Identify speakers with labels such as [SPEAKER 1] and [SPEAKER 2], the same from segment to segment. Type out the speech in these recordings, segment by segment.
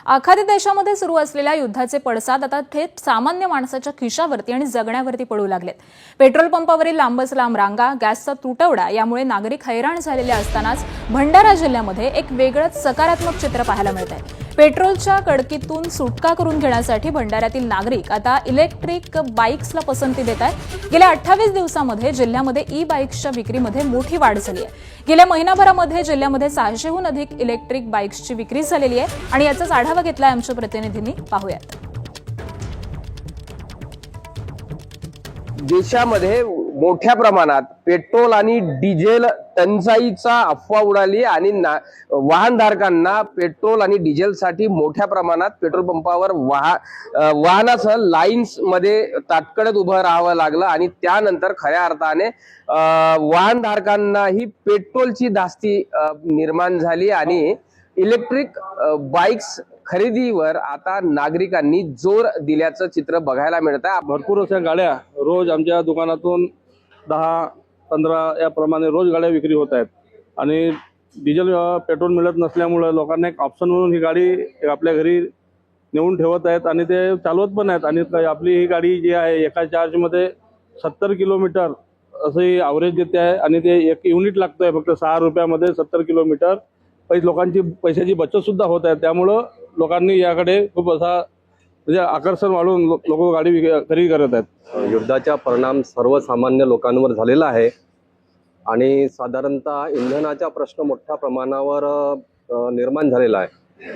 [SPEAKER 1] आखाती देशामध्ये सुरू असलेल्या युद्धाचे पडसाद आता थेट सामान्य माणसाच्या खिशावरती आणि जगण्यावरती पडू लागलेत। पेट्रोल पंपावरील लांबच लांब रांगा, गॅसचा तुटवडा यामुळे नागरिक हैराण झालेले असतानाच भंडारा जिल्ह्यामध्ये एक वेगळंच सकारात्मक चित्र पाहायला मिळत आहे। पेट्रोलच्या कडकीतून सुटका करून घेण्यासाठी भंडाऱ्यातील नागरिक आता इलेक्ट्रिक बाईक्सला पसंती देत आहेत। गेल्या 28 दिवसांमध्ये जिल्ह्यामध्ये ई बाईक्सच्या विक्रीमध्ये मोठी वाढ झाली आहे। गेल्या महिनाभरामध्ये जिल्ह्यामध्ये 600हून अधिक इलेक्ट्रिक बाईक्सची विक्री झालेली आहे आणि याचाच आढावा घेतलाय आमच्या प्रतिनिधींनी। पाहूयात।
[SPEAKER 2] देशामध्ये मोठ्या प्रमाणात पेट्रोल आणि डिझेल टंचाईचा अफवा उडाली आणि वाहनधारकांना पेट्रोल आणि डिझेलसाठी मोठ्या प्रमाणात पेट्रोल पंपावर वाहनासह लाईन्स मध्ये ताटकळत उभं राहावं लागलं आणि त्यानंतर खऱ्या अर्थाने वाहनधारकांनाही पेट्रोलची धास्ती निर्माण झाली आणि इलेक्ट्रिक बाईक्स खरेदीवर आता नागरिकांनी जोर दिल्याचं चित्र बघायला मिळत आहे।
[SPEAKER 3] भरपूर अशा गाड्या रोज आमच्या दुकानातून 10-15 याप्रमाणे रोज गाड्या विक्री होत आहेत आणि डिझेल पेट्रोल मिळत नसल्यामुळे लोकांना एक ऑप्शन म्हणून ही गाडी आपल्या घरी नेऊन ठेवत आहेत आणि ते चालवत पण आहेत। आणि आपली ही गाडी जी आहे एका चार्जमध्ये 70 किलोमीटर असं ॲव्हरेज देते आहे आणि ते 1 युनिट लागतंय फक्त 6 रुपयामध्ये 70 किलोमीटर। लोकांची पैशाची बचत सुद्धा होत आहे, त्यामुळं लोकांनी याकडे खूप असा म्हणजे आकर्षण वाढून लोक गाडी खरेदी करत आहेत।
[SPEAKER 4] युद्धाचा परिणाम सर्वसामान्य लोकांवर झालेला आहे आणि साधारणतः इंधनाचा प्रश्न मोठ्या प्रमाणावर निर्माण झालेला आहे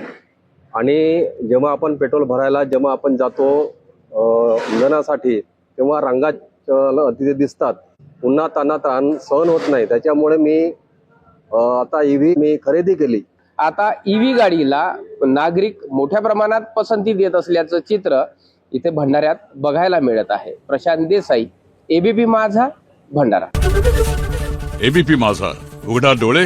[SPEAKER 4] आणि जेव्हा आपण पेट्रोल भरायला जेव्हा आपण जातो इंधनासाठी तेव्हा रांगा तिथे दिसतात। पुन्हा त्यांना त्राण सहन होत नाही, त्याच्यामुळे मी आता ईव्ही मी खरेदी केली।
[SPEAKER 2] आता ईव्ही गाडीला नागरिक मोठ्या प्रमाणात पसंती देत असल्याचं चित्र इथे भंडाऱ्यात बघायला मिळत आहे। प्रशांत देसाई, एबीपी माझा, भंडारा।
[SPEAKER 5] एबीपी माझा, उघडा डोळे